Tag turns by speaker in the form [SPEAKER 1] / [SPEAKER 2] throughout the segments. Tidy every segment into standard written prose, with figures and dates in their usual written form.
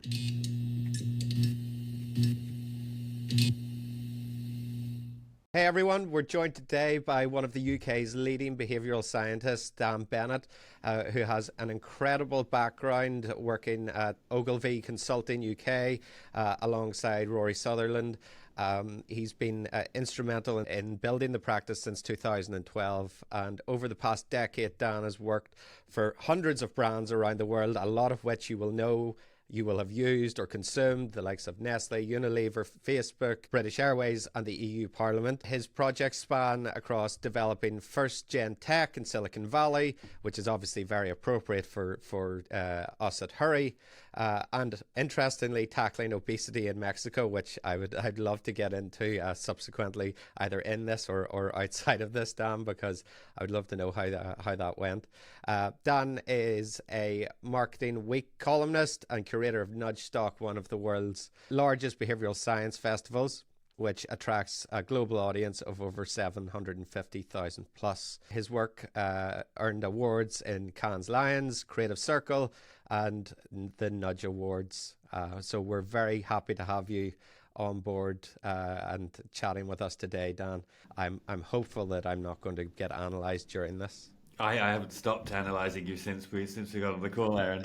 [SPEAKER 1] Hey everyone, we're joined today by one of the UK's leading behavioural scientists, Dan Bennett, who has an incredible background working at Ogilvy Consulting UK alongside Rory Sutherland. He's been instrumental in building the practice since 2012, and over the past decade, Dan has worked for hundreds of brands around the world, a lot of which you will know, you will have used or consumed, the likes of Nestle, Unilever, Facebook, British Airways and the EU Parliament. His projects span across developing first-gen tech in Silicon Valley, which is obviously very appropriate for us at Hurry, and interestingly tackling obesity in Mexico, which I'd love to get into subsequently, either in this or outside of this, Dan, because I would love to know how that went. Dan is a Marketing Week columnist and curator of Nudge Stock, one of the world's largest behavioural science festivals, which attracts a global audience of over 750,000 plus. His work earned awards in Cannes Lions, Creative Circle, and the Nudge Awards. So we're very happy to have you on board and chatting with us today, Dan. I'm hopeful that I'm not going to get analysed during this.
[SPEAKER 2] I haven't stopped analysing you since we got on the call, Aaron.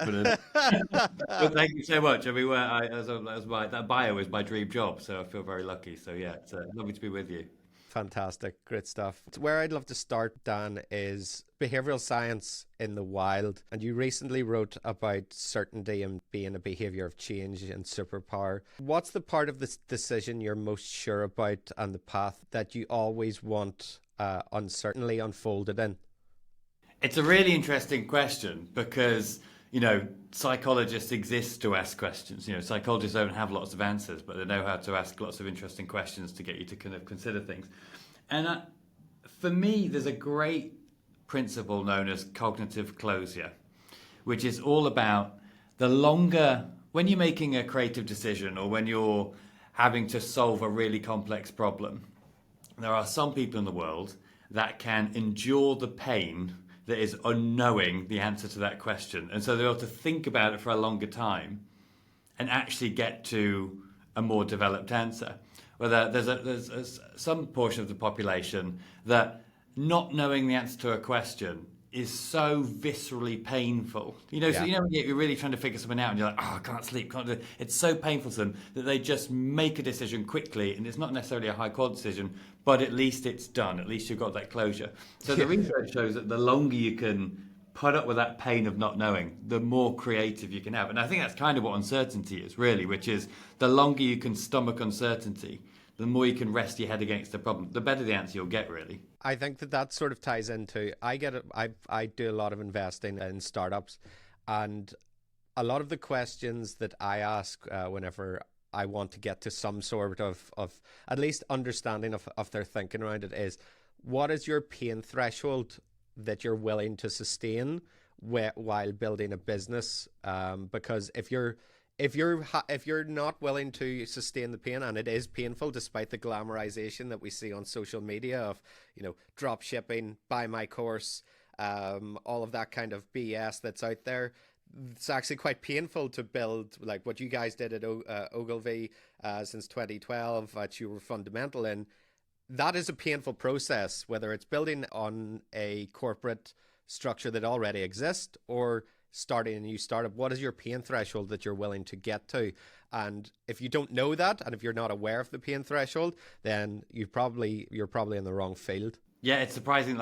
[SPEAKER 2] But thank you so much. I mean, that bio is my dream job, so I feel very lucky. So yeah, it's lovely to be with you.
[SPEAKER 1] Fantastic, great stuff. Where I'd love to start, Dan, is behavioural science in the wild. And you recently wrote about certainty and being a behaviour of change and superpower. What's the part of this decision you're most sure about and the path that you always want uncertainly unfolded in?
[SPEAKER 2] It's a really interesting question because, psychologists exist to ask questions. Psychologists don't have lots of answers, but they know how to ask lots of interesting questions to get you to kind of consider things. And for me, there's a great principle known as cognitive closure, which is all about when you're making a creative decision or when you're having to solve a really complex problem, there are some people in the world that can endure the pain that is unknowing the answer to that question. And so they're able to think about it for a longer time and actually get to a more developed answer. Whether there's some portion of the population that not knowing the answer to a question is so viscerally painful. So when you're really trying to figure something out and you're like, I can't sleep, can't do it. It's so painful to them that they just make a decision quickly, and it's not necessarily a high quality decision, but at least it's done. At least you've got that closure. So the research shows that the longer you can put up with that pain of not knowing, the more creative you can have. And I think that's kind of what uncertainty is, really, which is the longer you can stomach uncertainty, the more you can rest your head against the problem, the better the answer you'll get, really.
[SPEAKER 1] I think that sort of ties into, I do a lot of investing in startups, and a lot of the questions that I ask whenever I want to get to some sort of at least understanding of their thinking around it is, what is your pain threshold that you're willing to sustain while building a business? Because if you're not willing to sustain the pain, and it is painful despite the glamorization that we see on social media of, drop shipping, buy my course, all of that kind of BS that's out there, it's actually quite painful to build like what you guys did at Ogilvy since 2012, that you were fundamental in. That is a painful process, whether it's building on a corporate structure that already exists or starting a new startup. What is your pain threshold that you're willing to get to? And if you don't know that, and if you're not aware of the pain threshold, then you're probably in the wrong field.
[SPEAKER 2] Yeah, it's surprising.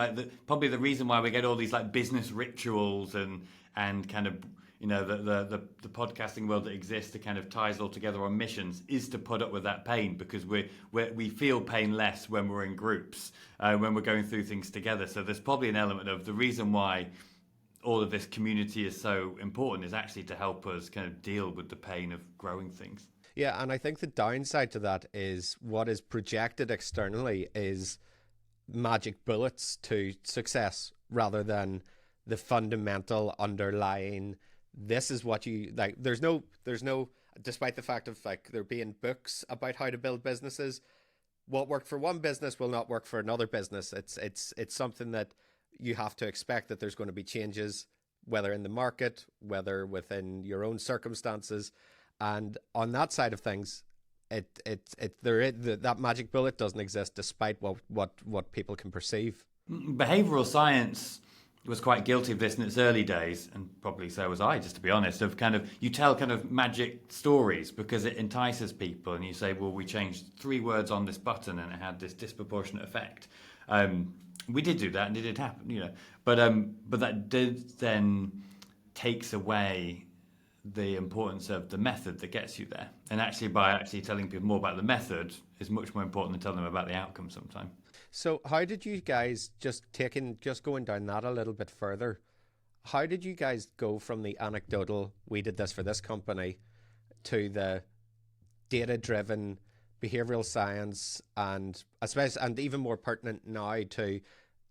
[SPEAKER 2] Probably the reason why we get all these like business rituals and kind of the podcasting world that exists that kind of ties all together on missions is to put up with that pain, because we feel pain less when we're in groups, when we're going through things together. So there's probably an element of the reason why all of this community is so important is actually to help us kind of deal with the pain of growing things.
[SPEAKER 1] Yeah, and I think the downside to that is what is projected externally is magic bullets to success rather than the fundamental underlying, this is what you like. There's no, despite the fact of like there being books about how to build businesses, what worked for one business will not work for another business. It's something that you have to expect, that there's going to be changes, whether in the market, whether within your own circumstances. And on that side of things, that magic bullet doesn't exist, despite what people can perceive.
[SPEAKER 2] Behavioural science was quite guilty of this in its early days, and probably so was I, just to be honest, of kind of, you tell kind of magic stories because it entices people, and you say, well, we changed 3 words on this button and it had this disproportionate effect. We did do that and it did happen, you know, but that did then takes away the importance of the method that gets you there. And actually, by actually telling people more about the method is much more important than telling them about the outcome sometimes.
[SPEAKER 1] So how did you guys, just going down that a little bit further, how did you guys go from the anecdotal, we did this for this company, to the data-driven behavioral science, and especially, and even more pertinent now, to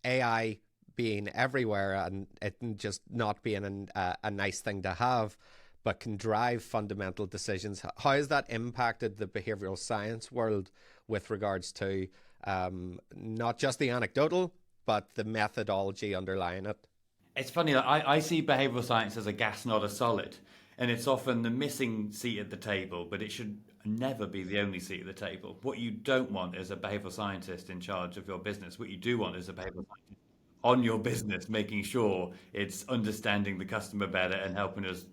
[SPEAKER 1] AI being everywhere and it just not being a nice thing to have, but can drive fundamental decisions? How has that impacted the behavioral science world with regards to not just the anecdotal, but the methodology underlying it?
[SPEAKER 2] It's funny, I see behavioural science as a gas, not a solid. And it's often the missing seat at the table, but it should never be the only seat at the table. What you don't want is a behavioural scientist in charge of your business. What you do want is a behavioural scientist on your business, making sure it's understanding the customer better and helping us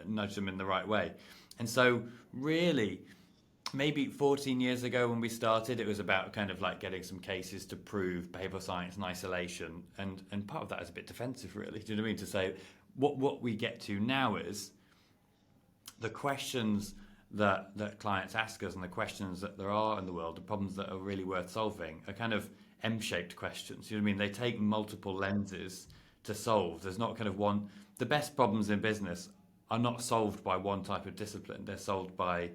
[SPEAKER 2] nudge them in the right way. And so really, maybe 14 years ago when we started, it was about kind of like getting some cases to prove behavioural science in isolation. And part of that is a bit defensive, really. Do you know what I mean? To say what we get to now is the questions that clients ask us and the questions that there are in the world, the problems that are really worth solving, are kind of M-shaped questions. You know what I mean? They take multiple lenses to solve. There's not kind of one. The best problems in business are not solved by one type of discipline. They're solved by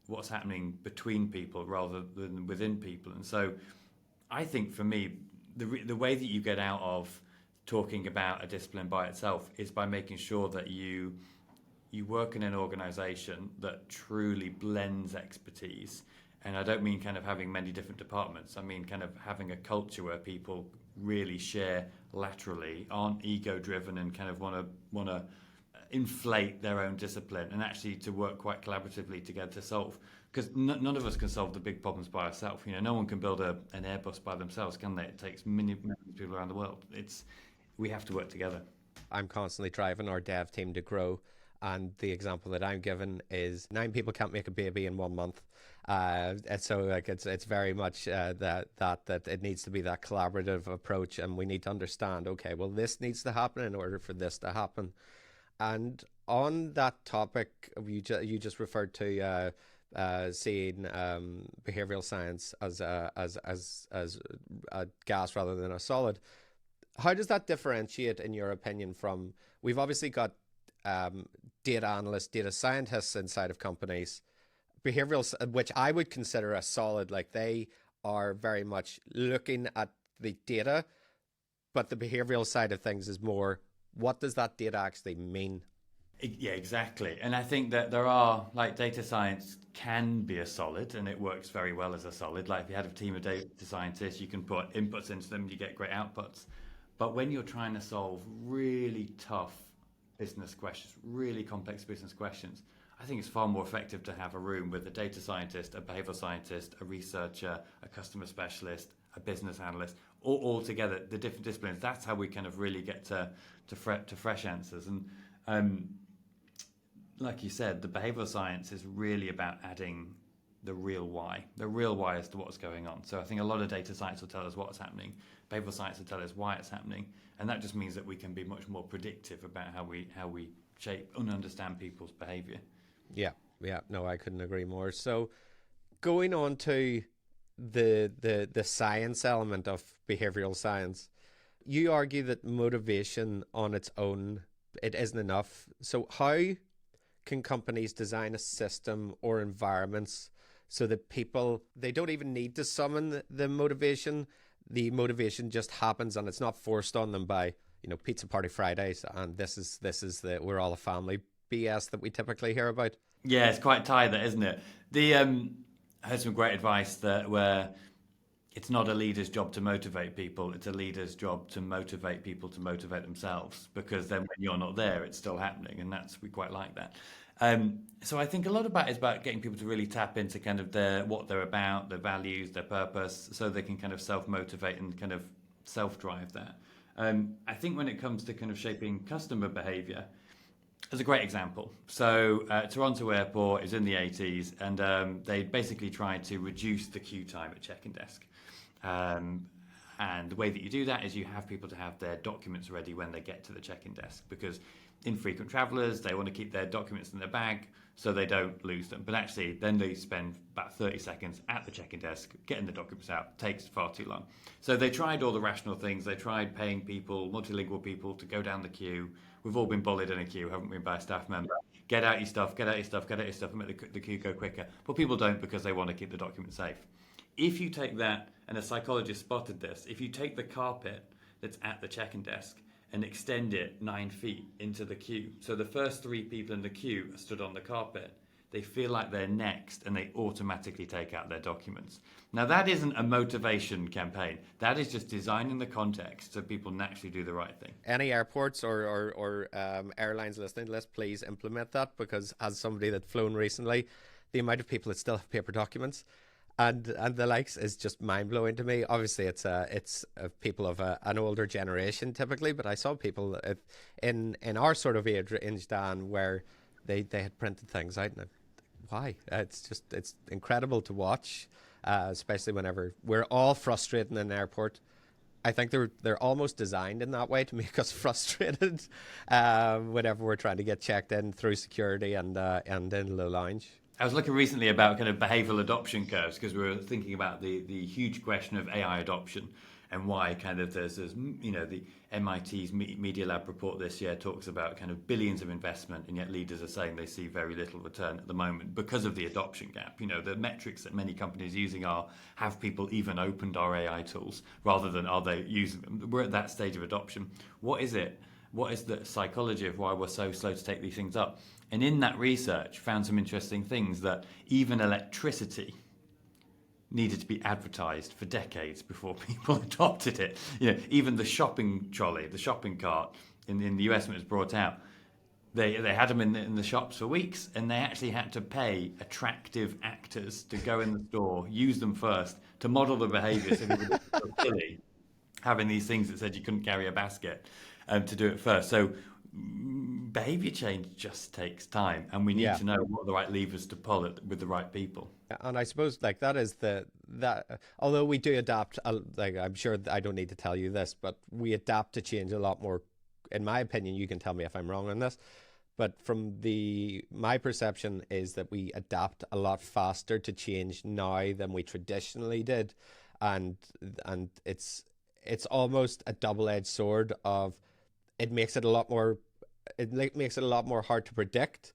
[SPEAKER 2] what's happening between people rather than within people. And so I think for me, the way that you get out of talking about a discipline by itself is by making sure that you work in an organization that truly blends expertise. And I don't mean kind of having many different departments. I mean kind of having a culture where people really share laterally, aren't ego-driven and kind of want to inflate their own discipline, and actually to work quite collaboratively together to solve. Because none of us can solve the big problems by ourselves. You know, no one can build an Airbus by themselves, can they? It takes many people around the world. We have to work together.
[SPEAKER 1] I'm constantly driving our dev team to grow. And the example that I'm given is 9 people can't make a baby in 1 month. And so like it's very much that it needs to be that collaborative approach, and we need to understand, okay, well, this needs to happen in order for this to happen. And on that topic, you just referred to seeing behavioral science as a gas rather than a solid. How does that differentiate, in your opinion, from, we've obviously got data analysts, data scientists inside of companies, behavioral, which I would consider a solid, like they are very much looking at the data, but the behavioral side of things is more, what does that data actually mean?
[SPEAKER 2] Yeah, exactly. And I think that there are, like, data science can be a solid, and it works very well as a solid. Like if you had a team of data scientists, you can put inputs into them, you get great outputs. But when you're trying to solve really tough business questions, really complex business questions, I think it's far more effective to have a room with a data scientist, a behavioral scientist, a researcher, a customer specialist, a business analyst, all together, the different disciplines. That's how we kind of really get to fresh answers. And like you said, the behavioral science is really about adding the real why as to what's going on. So I think a lot of data science will tell us what's happening. Behavioral science will tell us why it's happening. And that just means that we can be much more predictive about how we shape and understand people's behavior.
[SPEAKER 1] Yeah, no, I couldn't agree more. So going on to the science element of behavioral science, you argue that motivation on its own, it isn't enough. So how can companies design a system or environments so that people, they don't even need to summon the motivation just happens, and it's not forced on them by, Pizza Party Fridays and this is the we're all a family BS that we typically hear about?
[SPEAKER 2] Yeah, it's quite tight, that, isn't it? I heard some great advice where it's not a leader's job to motivate people, it's a leader's job to motivate people to motivate themselves, because then when you're not there, it's still happening, and we quite like that. So I think a lot about it is about getting people to really tap into kind of what they're about, their values, their purpose, so they can kind of self-motivate and kind of self-drive that. I think when it comes to kind of shaping customer behavior, there's a great example. So Toronto Airport is in the 80s, and they basically tried to reduce the queue time at check-in desk. And the way that you do that is you have people to have their documents ready when they get to the check-in desk, because infrequent travelers, they want to keep their documents in their bag so they don't lose them. But actually, then they spend about 30 seconds at the check-in desk getting the documents out. It takes far too long. So they tried all the rational things. They tried paying people, multilingual people, to go down the queue. We've all been bullied in a queue, haven't we, by a staff member? Get out your stuff, get out your stuff, get out your stuff, and make the queue go quicker. But people don't, because they want to keep the document safe. If you take that, and a psychologist spotted this, if you take the carpet that's at the check-in desk and extend it 9 feet into the queue, so the first 3 people in the queue are stood on the carpet, they feel like they're next, and they automatically take out their documents. Now, that isn't a motivation campaign. That is just designing the context so people naturally do the right thing.
[SPEAKER 1] Any airports or airlines listening to this, please implement that, because as somebody that's flown recently, the amount of people that still have paper documents and the likes is just mind-blowing to me. Obviously, it's people of an older generation typically, but I saw people in our sort of age range, Dan, where they had printed things out. And why? It's incredible to watch, especially whenever we're all frustrated in an airport. I think they're almost designed in that way to make us frustrated whenever we're trying to get checked in through security and in the lounge.
[SPEAKER 2] I was looking recently about kind of behavioural adoption curves, because we were thinking about the huge question of AI adoption and why kind of there's the MIT's Media Lab report this year talks about kind of billions of investment, and yet leaders are saying they see very little return at the moment because of the adoption gap. The metrics that many companies are using are, have people even opened our AI tools, rather than are they using them? We're at that stage of adoption. What is it? What is the psychology of why we're so slow to take these things up? And in that research, found some interesting things, that even electricity needed to be advertised for decades before people adopted it. Even the shopping trolley, the shopping cart in the US, when it was brought out, they had them in the shops for weeks, and they actually had to pay attractive actors to go in the store, use them first, to model the behaviour, so people didn't feel silly having these things that said you couldn't carry a basket, to do it first. So behavior change just takes time, and we need to know what are the right levers to pull it with the right people.
[SPEAKER 1] And I suppose that is that although we do adapt, I'm sure I don't need to tell you this, but we adapt to change a lot more. In my opinion, you can tell me if I'm wrong on this, but my perception is that we adapt a lot faster to change now than we traditionally did, and it's almost a double-edged sword of it makes it a lot more hard to predict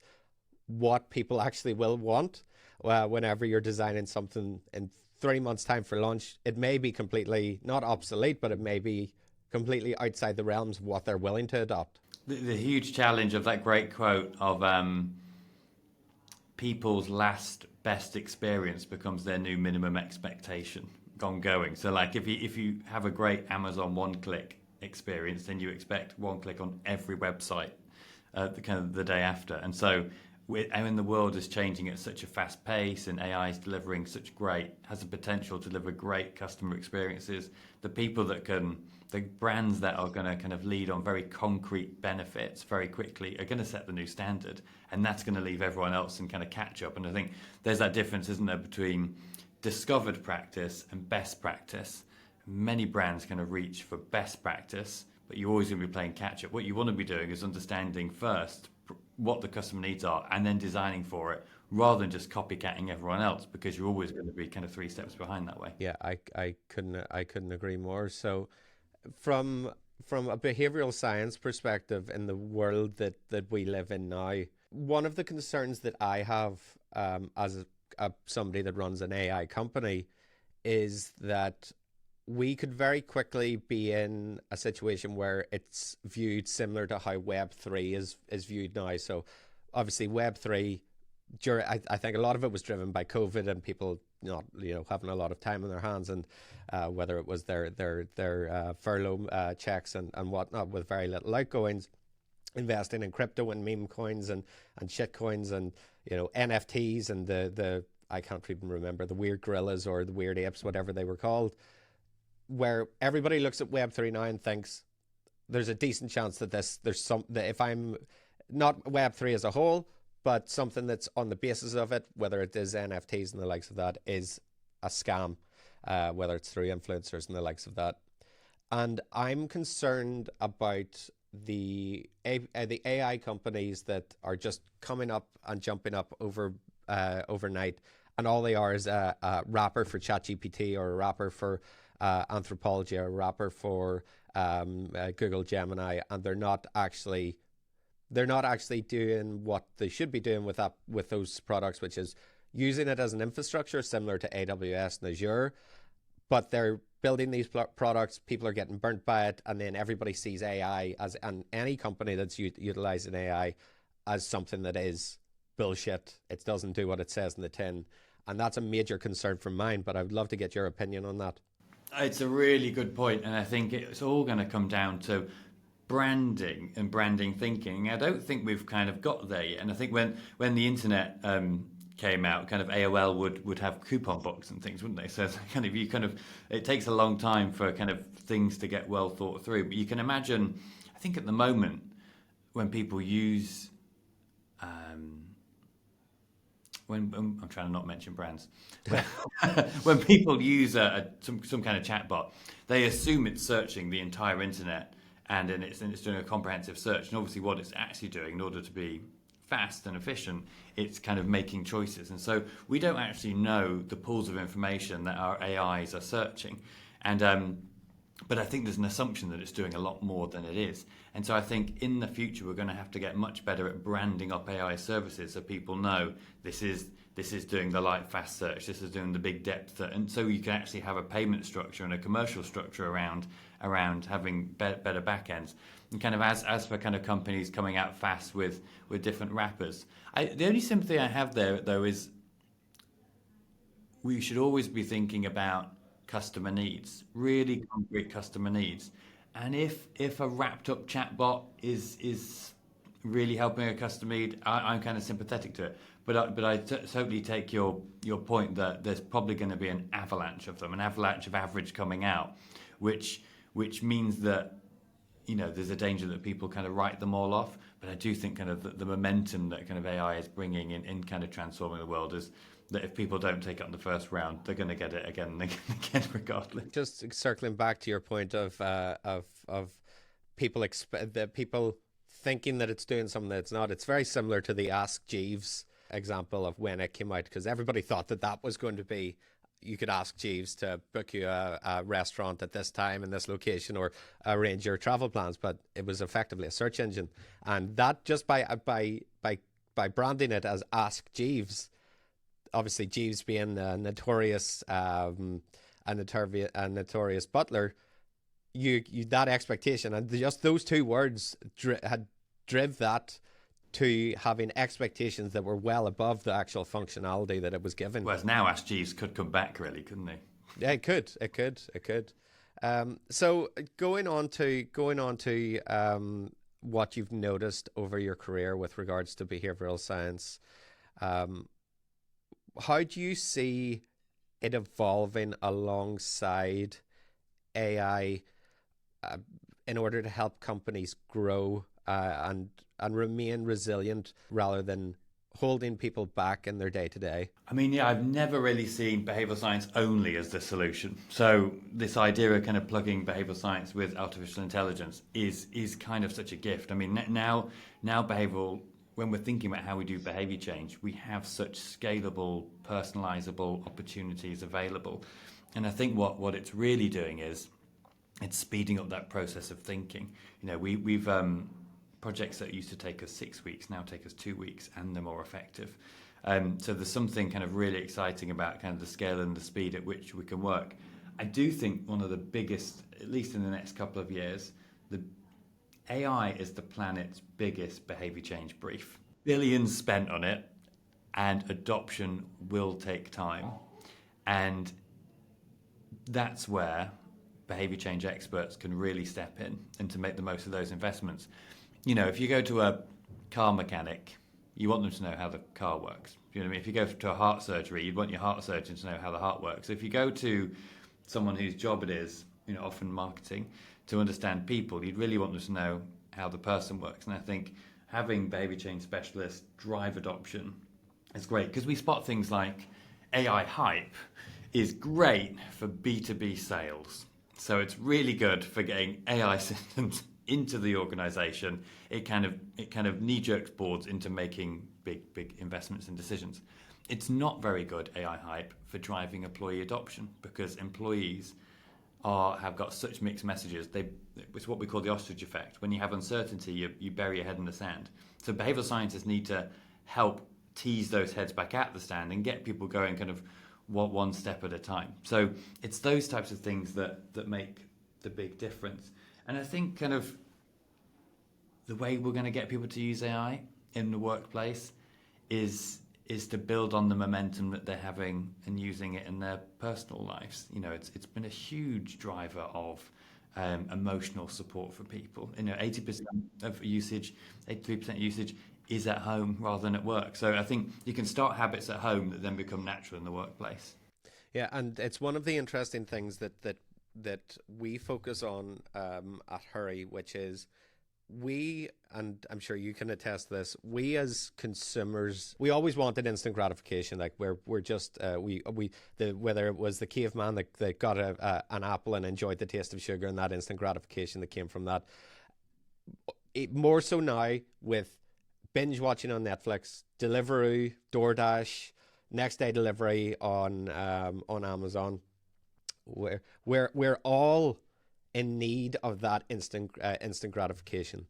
[SPEAKER 1] what people actually will want. Whenever you're designing something in 3 months' time for launch, it may be completely not obsolete, but it may be completely outside the realms of what they're willing to adopt.
[SPEAKER 2] The huge challenge of that great quote of people's last best experience becomes their new minimum expectation ongoing. So like if you have a great Amazon one-click experience, then you expect one click on every website the day after. And so the world is changing at such a fast pace, and AI is delivering has the potential to deliver great customer experiences. The brands that are going to kind of lead on very concrete benefits very quickly are going to set the new standard, and that's going to leave everyone else in kind of catch up. And I think there's that difference, isn't there, between discovered practice and best practice. Many brands kind of reach for best practice, but you're always going to be playing catch up. What you want to be doing is understanding first what the customer needs are, and then designing for it, rather than just copycatting everyone else, because you're always going to be kind of 3 steps behind that way.
[SPEAKER 1] Yeah, I couldn't agree more. So from a behavioral science perspective, in the world that we live in now, one of the concerns that I have as somebody that runs an AI company is that we could very quickly be in a situation where it's viewed similar to how Web3 is viewed now. So obviously Web3, I think a lot of it was driven by COVID and people not having a lot of time on their hands, and whether it was their furlough checks and whatnot, with very little outgoings. investing in crypto and meme coins and shit coins and, you know, NFTs and the I can't even remember, the weird gorillas or the weird apes, whatever they were called, where everybody looks at Web3 now and thinks there's a decent chance that that if I'm not Web3 as a whole, but something that's on the basis of it, whether it is NFTs and the likes of that, is a scam, whether it's through influencers and the likes of that. And I'm concerned about the AI companies that are just coming up and jumping up overnight, and all they are is a wrapper for ChatGPT or a wrapper for Anthropology or a wrapper for Google Gemini, and they're not actually doing what they should be doing with those products, which is using it as an infrastructure similar to AWS and Azure, but they're building these products, people are getting burnt by it, and then everybody sees AI and any company that's utilizing AI as something that is bullshit. It doesn't do what it says in the tin, and that's a major concern from mine, but I would love to get your opinion on that.
[SPEAKER 2] It's a really good point, and I think it's all going to come down to branding and branding thinking. I don't think we've kind of got there yet, and I think when the internet came out, kind of AOL would have coupon books and things, wouldn't they? So it takes a long time for kind of things to get well thought through. But you can imagine, I think at the moment when people use when I'm trying to not mention brands, when people use some kind of chatbot, they assume it's searching the entire internet and then it's doing a comprehensive search. And obviously, what it's actually doing in order to be fast and efficient, it's kind of making choices. And so we don't actually know the pools of information that our AIs are searching. And but I think there's an assumption that it's doing a lot more than it is. And so I think in the future, we're going to have to get much better at branding up AI services so people know this is doing the light fast search, this is doing the big depth. And so you can actually have a payment structure and a commercial structure around having better backends. And kind of as for kind of companies coming out fast with different wrappers. The only sympathy I have there, though, is we should always be thinking about customer needs, really concrete customer needs. And if a wrapped up chatbot is really helping a customer need, I'm kind of sympathetic to it. But I totally take your point that there's probably going to be an avalanche of them, an avalanche of average coming out, which means that, you know, there's a danger that people kind of write them all off. But I do think kind of the momentum that kind of AI is bringing in kind of transforming the world is that if people don't take it on the first round, they're going to get it again and again regardless.
[SPEAKER 1] Just circling back to your point of people thinking that it's doing something that it's not. It's very similar to the Ask Jeeves example of when it came out, because everybody thought that was going to be, you could ask Jeeves to book you a restaurant at this time in this location or arrange your travel plans, but it was effectively a search engine, and that just by branding it as Ask Jeeves, obviously Jeeves being a notorious butler, you that expectation, and just those two words had driven that to having expectations that were well above the actual functionality that it was given.
[SPEAKER 2] Whereas now Ask Jeeves could come back, really, couldn't he?
[SPEAKER 1] Yeah, it could. So going on to what you've noticed over your career with regards to behavioral science, how do you see it evolving alongside AI in order to help companies grow and remain resilient rather than holding people back in their day-to-day?
[SPEAKER 2] I mean, yeah, I've never really seen behavioural science only as the solution. So this idea of kind of plugging behavioural science with artificial intelligence is kind of such a gift. I mean, now behavioural, when we're thinking about how we do behaviour change, we have such scalable, personalisable opportunities available. And I think what it's really doing is it's speeding up that process of thinking. You know, we've projects that used to take us 6 weeks now take us 2 weeks, and they're more effective. So there's something kind of really exciting about kind of the scale and the speed at which we can work. I do think one of the biggest, at least in the next couple of years, the AI is the planet's biggest behaviour change brief. Billions spent on it, and adoption will take time. And that's where behaviour change experts can really step in and to make the most of those investments. if you go to a car mechanic, you want them to know how the car works. You know what I mean? If you go to a heart surgery, you'd want your heart surgeon to know how the heart works. So if you go to someone whose job it is, often marketing, to understand people, you'd really want them to know how the person works. And I think having behaviour change specialists drive adoption is great, because we spot things like AI hype is great for B2B sales. So it's really good for getting AI systems into the organization. It kind of knee-jerks boards into making big investments and decisions. It's not very good, AI hype, for driving employee adoption, because employees have got such mixed messages. It's what we call the ostrich effect. When you have uncertainty, you bury your head in the sand. So behavioral scientists need to help tease those heads back out the stand and get people going kind of one step at a time. So it's those types of things that make the big difference. And I think kind of the way we're going to get people to use AI in the workplace is to build on the momentum that they're having and using it in their personal lives. It's been a huge driver of emotional support for people. 80% of usage, 83% usage is at home rather than at work. So I think you can start habits at home that then become natural in the workplace.
[SPEAKER 1] Yeah, and it's one of the interesting things that we focus on at Hurry, which is and I'm sure you can attest to this, we as consumers, we always wanted instant gratification. Like we're just whether it was the caveman that got an apple and enjoyed the taste of sugar and that instant gratification that came from that. More so now with binge watching on Netflix, Deliveroo, DoorDash, next day delivery on Amazon. We're all in need of that instant gratification.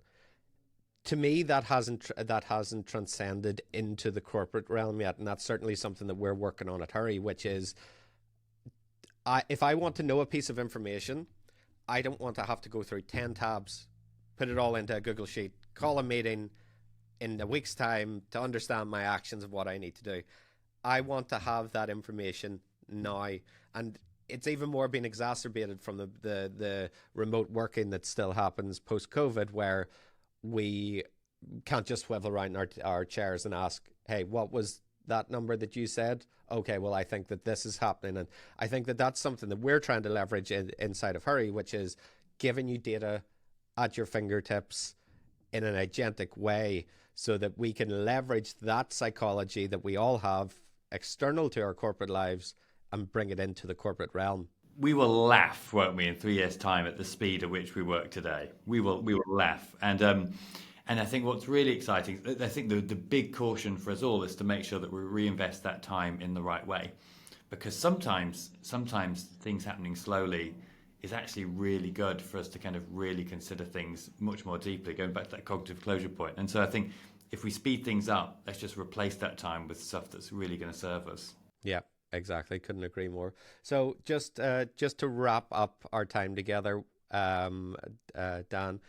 [SPEAKER 1] To me, that hasn't transcended into the corporate realm yet, and that's certainly something that we're working on at Hurry, which is, if I want to know a piece of information, I don't want to have to go through 10 tabs, put it all into a Google Sheet, call a meeting in a week's time to understand my actions of what I need to do. I want to have that information now, and it's even more been exacerbated from the remote working that still happens post-COVID, where we can't just swivel around our chairs and ask, hey, what was that number that you said? Okay, well, I think that this is happening. And I think that that's something that we're trying to leverage inside of Hurry, which is giving you data at your fingertips in an agentic way so that we can leverage that psychology that we all have external to our corporate lives and bring it into the corporate realm.
[SPEAKER 2] We will laugh, won't we, in 3 years' time at the speed at which we work today. We will laugh. And I think what's really exciting, I think the big caution for us all is to make sure that we reinvest that time in the right way. Because sometimes things happening slowly is actually really good for us to kind of really consider things much more deeply, going back to that cognitive closure point. And so I think if we speed things up, let's just replace that time with stuff that's really going to serve us.
[SPEAKER 1] Yeah. Exactly. Couldn't agree more. So just to wrap up our time together, Dan,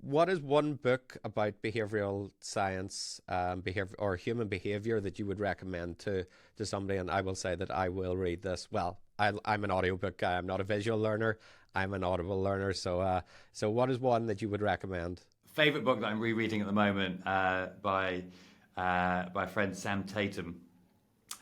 [SPEAKER 1] what is one book about behavioral science, behavior or human behavior that you would recommend to somebody? And I will say that I will read this. Well, I'm an audiobook guy. I'm not a visual learner. I'm an audible learner. So what is one that you would recommend?
[SPEAKER 2] Favorite book that I'm rereading at the moment by friend Sam Tatum.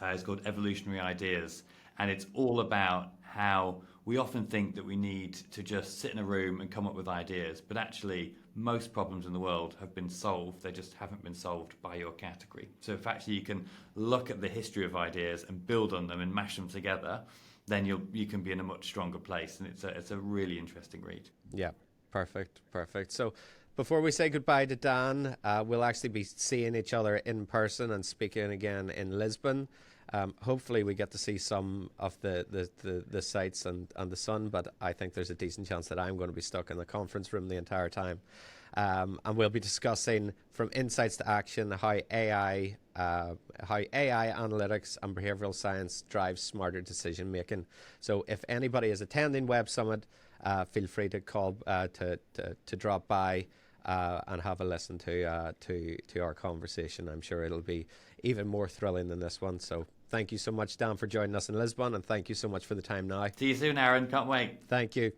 [SPEAKER 2] It's called Evolutionary Ideas, and it's all about how we often think that we need to just sit in a room and come up with ideas, but actually most problems in the world have been solved. They just haven't been solved by your category. So if actually you can look at the history of ideas and build on them and mash them together, then you can be in a much stronger place, and it's a really interesting read.
[SPEAKER 1] Yeah, perfect. So before we say goodbye to Dan, we'll actually be seeing each other in person and speaking again in Lisbon. Hopefully we get to see some of the sights and the sun, but I think there's a decent chance that I'm going to be stuck in the conference room the entire time. And we'll be discussing from insights to action how AI analytics and behavioral science drives smarter decision making. So if anybody is attending Web Summit, feel free to call to drop by and have a listen to our conversation. I'm sure it'll be even more thrilling than this one. So thank you so much, Dan, for joining us in Lisbon, and thank you so much for the time now.
[SPEAKER 2] See you soon, Aaron. Can't wait.
[SPEAKER 1] Thank you.